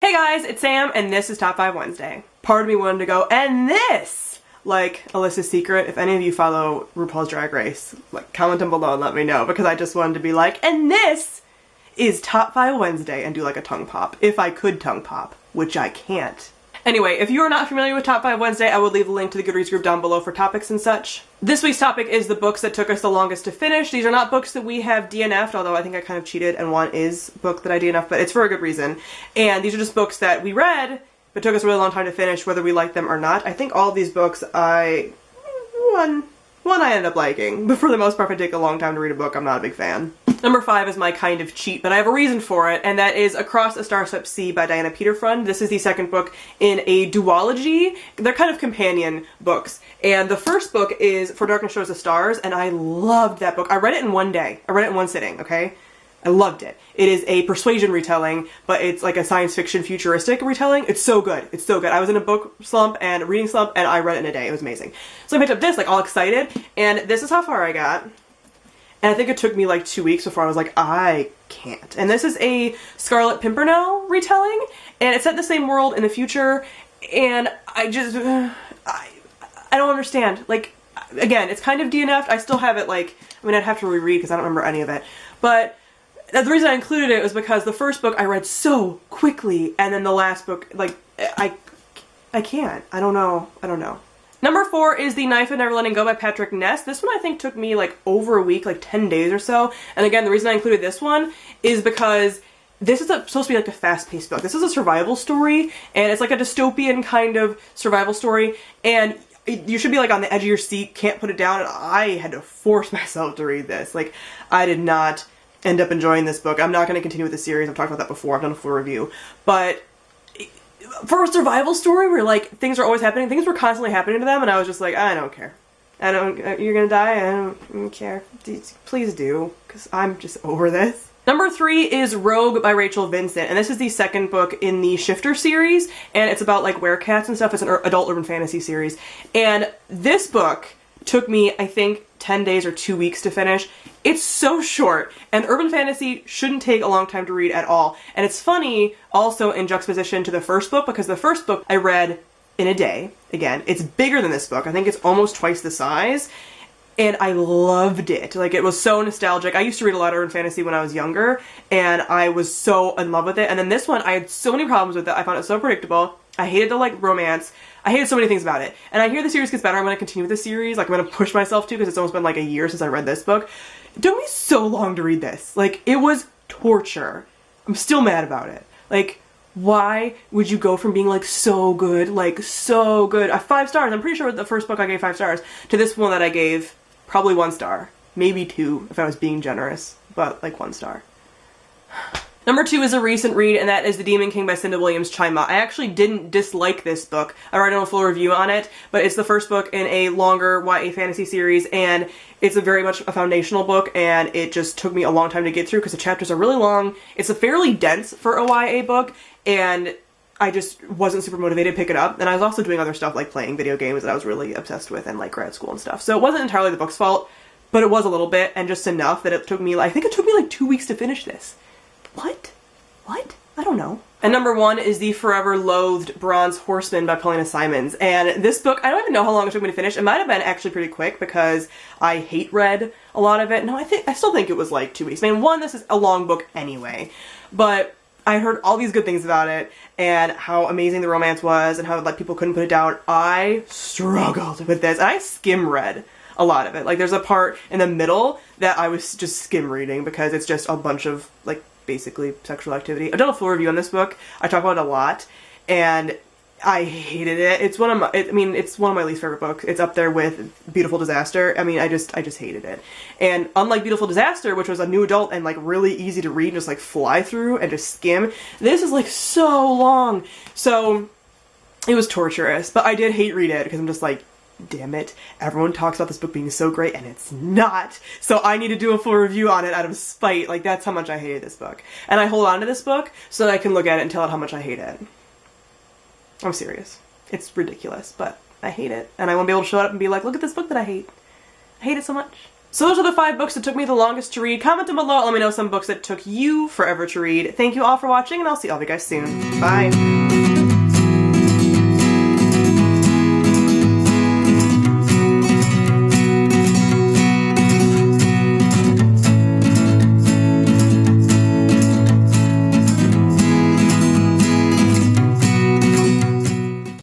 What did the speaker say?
Hey guys, it's Sam, and this is Top 5 Wednesday. Part of me wanted to go, and this! Like, Alyssa's Secret. If any of you follow RuPaul's Drag Race, like, comment down below and let me know, because I just wanted to be like, and this is Top 5 Wednesday, and do like a tongue pop. If I could tongue pop, which I can't. Anyway, if you are not familiar with Top 5 Wednesday, I will leave a link to the Goodreads group down below for topics and such. This week's topic is the books that took us the longest to finish. These are not books that we have DNF'd, although I think I kind of cheated, and one is a book that I DNF'd, but it's for a good reason. And these are just books that we read, but took us a really long time to finish, whether we like them or not. I think all of these books one I ended up liking, but for the most part, if I take a long time to read a book, I'm not a big fan. Number 5 is my kind of cheat, but I have a reason for it, and that is Across a Starswept Sea by Diana Peterfront. This is the second book in a duology. They're kind of companion books, and the first book is For Darkness Shows the Stars, and I loved that book. I read it in one day. I read it in one sitting, okay? I loved it. It is a persuasion retelling, but it's like a science fiction futuristic retelling. It's so good. It's so good. I was in a book slump and a reading slump, and I read it in a day. It was amazing. So I picked up this, like, all excited, and this is how far I got. And I think it took me like 2 weeks before I was like, I can't. And this is a Scarlet Pimpernel retelling, and it's set in the same world in the future, and I just, I don't understand. Like, again, it's kind of DNF'd. I still have it, like, I mean, I'd have to reread because I don't remember any of it, but the reason I included it was because the first book I read so quickly, and then the last book, like, I can't. I don't know. Number 4 is The Knife of Never Letting Go by Patrick Ness. This one I think took me like over a week, like 10 days or so. And again, the reason I included this one is because this is supposed to be like a fast-paced book. This is a survival story, and it's like a dystopian kind of survival story, and you should be like on the edge of your seat, can't put it down, and I had to force myself to read this. Like, I did not end up enjoying this book. I'm not going to continue with the series. I've talked about that before. I've done a full review. But for a survival story where, like, things are always happening, things were constantly happening to them, and I was just like, I don't care. You're gonna die? I don't care. Please do, because I'm just over this. Number 3 is Rogue by Rachel Vincent, and this is the second book in the Shifter series, and it's about, like, werecats and stuff. It's an adult urban fantasy series. And this book took me, I think, 10 days or 2 weeks to finish. It's so short, and urban fantasy shouldn't take a long time to read at all. And it's funny, also in juxtaposition to the first book, because the first book I read in a day. Again, it's bigger than this book. I think it's almost twice the size, and I loved it. Like, it was so nostalgic. I used to read a lot of urban fantasy when I was younger, and I was so in love with it. And then this one, I had so many problems with it. I found it so predictable. I hated the, like, romance. I hated so many things about it. And I hear the series gets better. I'm going to continue with the series. Like, I'm going to push myself to, because it's almost been like a year since I read this book. It took me so long to read this. Like, it was torture. I'm still mad about it. Like, why would you go from being, like, so good, 5 stars, I'm pretty sure the first book I gave 5 stars, to this one that I gave probably 1 star. Maybe 2, if I was being generous. But, like, 1 star. Number 2 is a recent read, and that is The Demon King by Cinda Williams Chima. I actually didn't dislike this book. I already done a full review on it, but it's the first book in a longer YA fantasy series, and it's a very much a foundational book, and it just took me a long time to get through because the chapters are really long. It's a fairly dense for a YA book, and I just wasn't super motivated to pick it up. And I was also doing other stuff like playing video games that I was really obsessed with in, like, grad school and stuff. So it wasn't entirely the book's fault, but it was a little bit, and just enough that it took me, I think it took me like 2 weeks to finish this. What? I don't know. And number 1 is the forever loathed Bronze Horseman by Paulina Simons. And this book, I don't even know how long it took me to finish. It might have been actually pretty quick because I hate read a lot of it. No, I still think it was like 2 weeks. I mean, 1, this is a long book anyway, but I heard all these good things about it and how amazing the romance was and how, like, people couldn't put it down. I struggled with this, and I skim read a lot of it. Like, there's a part in the middle that I was just skim reading because it's just a bunch of, like, basically sexual activity. I've done a full review on this book. I talk about it a lot, and I hated it. It's one of my, it's one of my least favorite books. It's up there with Beautiful Disaster. I mean, I just hated it. And unlike Beautiful Disaster, which was a new adult and, like, really easy to read, just, like, fly through and just skim, this is, like, so long. So it was torturous, but I did hate read it because I'm just like, damn it, everyone talks about this book being so great, and it's not. So I need to do a full review on it out of spite. Like, that's how much I hated this book. And I hold on to this book so that I can look at it and tell it how much I hate it. I'm serious. It's ridiculous, but I hate it. And I won't be able to show up and be like, look at this book that I hate. I hate it so much. So those are the 5 books that took me the longest to read. Comment down below, let me know some books that took you forever to read. Thank you all for watching, and I'll see all of you guys soon. Bye!